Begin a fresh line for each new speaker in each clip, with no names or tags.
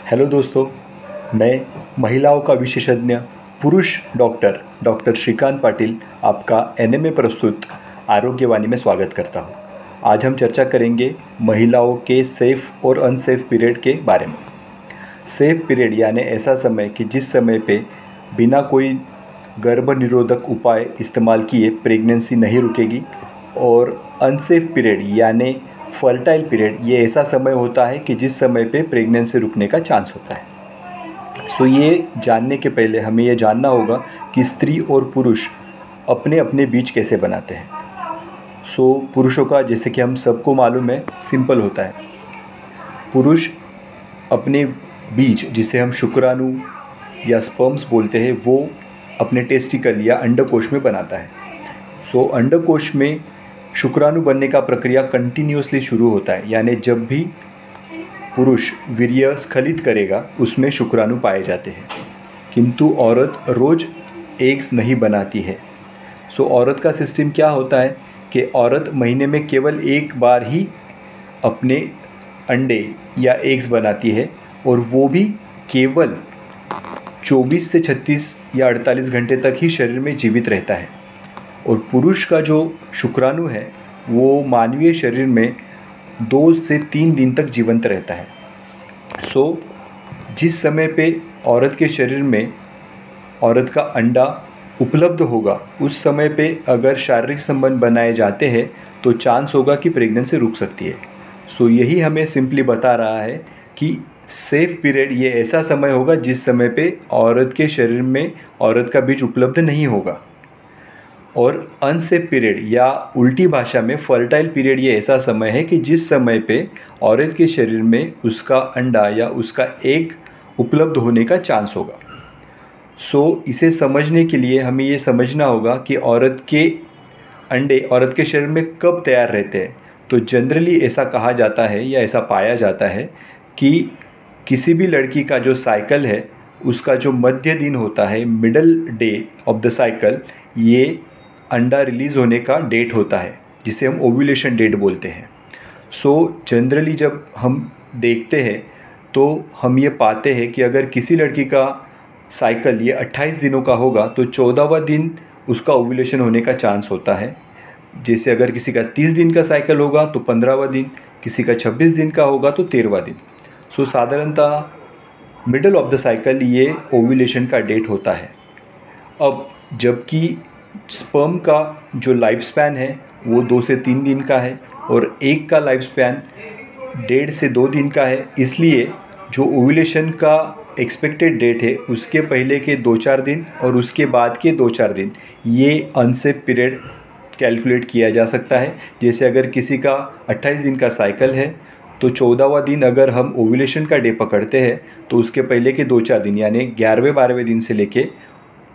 Hello दोस्तों, मैं महिलाओं का विशेषज्ञ पुरुष डॉक्टर श्रीकांत पाटिल आपका एनएमए प्रस्तुत आरोग्यवाणी में स्वागत करता हूं। आज हम चर्चा करेंगे महिलाओं के सेफ़ और अनसेफ पीरियड के बारे में। सेफ पीरियड यानी ऐसा समय कि जिस समय पे बिना कोई गर्भ निरोधक उपाय इस्तेमाल किए प्रेगनेंसी नहीं रुकेगी, और अनसेफ पीरियड यानी फर्टाइल पीरियड ये ऐसा समय होता है कि जिस समय पे प्रेगनेंसी रुकने का चांस होता है। सो ये जानने के पहले हमें ये जानना होगा कि स्त्री और पुरुष अपने अपने बीज कैसे बनाते हैं। सो पुरुषों का, जैसे कि हम सबको मालूम है, सिंपल होता है। पुरुष अपने बीज, जिसे हम शुक्राणु या स्पर्म्स बोलते हैं, वो अपने टेस्टिकल या अंडकोश में बनाता है। सो अंडकोश में शुक्राणु बनने का प्रक्रिया कंटिन्यूसली शुरू होता है, यानी जब भी पुरुष वीर्य स्खलित करेगा उसमें शुक्राणु पाए जाते हैं, किंतु औरत रोज़ एग्स नहीं बनाती है। सो औरत का सिस्टम क्या होता है कि औरत महीने में केवल एक बार ही अपने अंडे या एग्स बनाती है, और वो भी केवल 24 से 36 या 48 घंटे तक ही शरीर में जीवित रहता है। और पुरुष का जो शुक्राणु है वो मानवीय शरीर में 2 से 3 दिन तक जीवंत रहता है। सो जिस समय पे औरत के शरीर में औरत का अंडा उपलब्ध होगा, उस समय पे अगर शारीरिक संबंध बनाए जाते हैं तो चांस होगा कि प्रेगनेंसी रुक सकती है। सो यही हमें सिंपली बता रहा है कि सेफ पीरियड ये ऐसा समय होगा जिस समय पे औरत के शरीर में औरत का बीज उपलब्ध नहीं होगा। और अनसेफ पीरियड या उल्टी भाषा में फर्टाइल पीरियड ये ऐसा समय है कि जिस समय पे औरत के शरीर में उसका अंडा या उसका एग उपलब्ध होने का चांस होगा। सो इसे समझने के लिए हमें ये समझना होगा कि औरत के अंडे औरत के शरीर में कब तैयार रहते हैं। तो जनरली ऐसा कहा जाता है या ऐसा पाया जाता है कि किसी भी लड़की का जो साइकिल है उसका जो मध्य दिन होता है, middle day of the cycle, ये अंडा रिलीज़ होने का डेट होता है, जिसे हम ओव्यूलेशन डेट बोलते हैं। सो जनरली जब हम देखते हैं तो हम ये पाते हैं कि अगर किसी लड़की का साइकिल ये 28 दिनों का होगा तो 14वां दिन उसका ओव्यूलेशन होने का चांस होता है। जैसे अगर किसी का 30 दिन का साइकिल होगा तो 15वां दिन, किसी का 26 दिन का होगा तो 13वां दिन। सो साधारणतः मिडल ऑफ द साइकिल ये ओव्यूलेशन का डेट होता है। अब जबकि स्पर्म का जो लाइफ स्पैन है वो 2 से 3 दिन का है, और एग का लाइफ स्पैन 1.5 से 2 दिन का है। इसलिए जो ओव्यूलेशन का एक्सपेक्टेड डेट है उसके पहले के 2-4 दिन और उसके बाद के 2-4 दिन ये अनसेफ पीरियड कैलकुलेट किया जा सकता है। जैसे अगर किसी का 28 दिन का साइकिल है तो 14वां दिन अगर हम ओव्यूलेशन का डे पकड़ते हैं तो उसके पहले के 2-4 दिन यानी 11वें-12वें दिन से लेके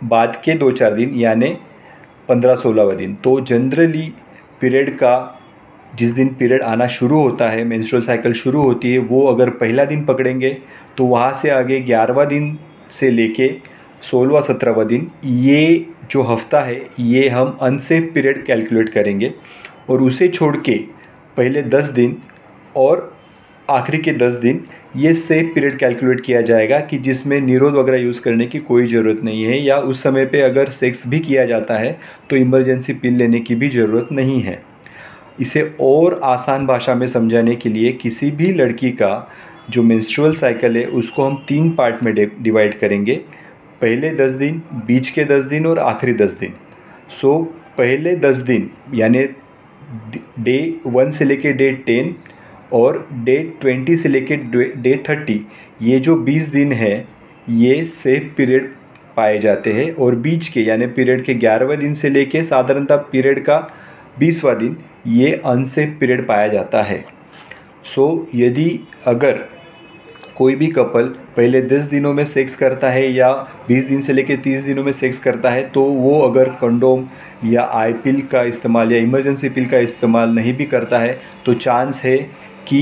बाद के 2-4 दिन यानी 15-16वां दिन। तो जनरली पीरियड का जिस दिन पीरियड आना शुरू होता है, मेंस्ट्रुअल साइकिल शुरू होती है, वो अगर पहला दिन पकड़ेंगे तो वहाँ से आगे 11वां दिन से लेके 16वां-17वां दिन, ये जो हफ्ता है ये हम अनसेफ पीरियड कैलकुलेट करेंगे। और उसे छोड़ के पहले 10 दिन और आखिरी के 10 दिन ये सेफ पीरियड कैलकुलेट किया जाएगा कि जिसमें निरोध वगैरह यूज़ करने की कोई ज़रूरत नहीं है, या उस समय पे अगर सेक्स भी किया जाता है तो इमरजेंसी पिल लेने की भी ज़रूरत नहीं है। इसे और आसान भाषा में समझाने के लिए किसी भी लड़की का जो मेंस्ट्रुअल साइकिल है उसको हम 3 पार्ट में डिवाइड करेंगे। पहले 10 दिन, बीच के 10 दिन और आखिरी 10 दिन। सो पहले 10 दिन यानी डे 1 से लेके डे 10 और डे 20 से लेके डे 30, ये जो 20 दिन है ये सेफ पीरियड पाए जाते हैं। और बीच के यानी पीरियड के 11वें दिन से लेके साधारणतः पीरियड का 20वां दिन ये अनसेफ पीरियड पाया जाता है। सो यदि अगर कोई भी कपल पहले 10 दिनों में सेक्स करता है या 20 दिन से लेके 30 दिनों में सेक्स करता है, तो वो अगर कंडोम या आई पिल का इस्तेमाल या इमरजेंसी पिल का इस्तेमाल नहीं भी करता है तो चांस है कि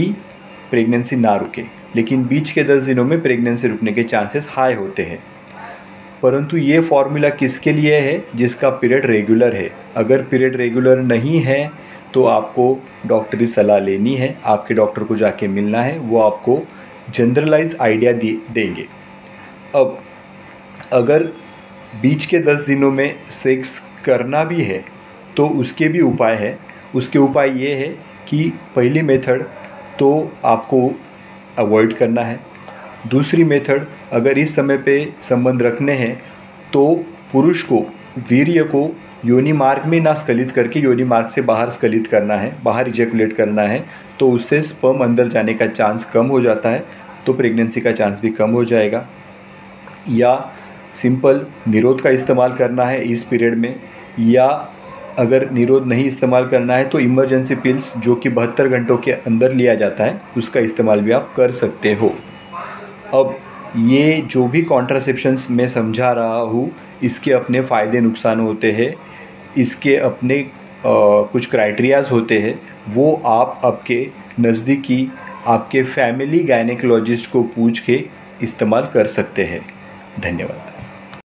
प्रेगनेंसी ना रुके। लेकिन बीच के 10 दिनों में प्रेगनेंसी रुकने के चांसेस हाई होते हैं। परंतु ये फॉर्मूला किसके लिए है? जिसका पीरियड रेगुलर है। अगर पीरियड रेगुलर नहीं है तो आपको डॉक्टरी सलाह लेनी है, आपके डॉक्टर को जाके मिलना है, वो आपको जनरलाइज आइडिया देंगे। अब अगर बीच के 10 दिनों में सेक्स करना भी है तो उसके भी उपाय है। उसके उपाय ये है कि पहली मेथड तो आपको अवॉइड करना है। दूसरी मेथड, अगर इस समय पे संबंध रखने हैं तो पुरुष को वीर्य को योनि मार्ग में ना स्खलित करके योनि मार्ग से बाहर स्खलित करना है, बाहर इजैकुलेट करना है। तो उससे स्पर्म अंदर जाने का चांस कम हो जाता है, तो प्रेगनेंसी का चांस भी कम हो जाएगा। या सिंपल निरोध का इस्तेमाल करना है इस पीरियड में, या अगर निरोध नहीं इस्तेमाल करना है तो इमरजेंसी पिल्स जो कि 72 घंटों के अंदर लिया जाता है उसका इस्तेमाल भी आप कर सकते हो। अब ये जो भी कॉन्ट्रासेप्शंस मैं समझा रहा हूँ इसके अपने फ़ायदे नुकसान होते हैं, इसके अपने कुछ क्राइटेरियाज होते हैं, वो आप आपके नज़दीकी आपके फैमिली गायनेकोलॉजिस्ट को पूछ के इस्तेमाल कर सकते हैं। धन्यवाद।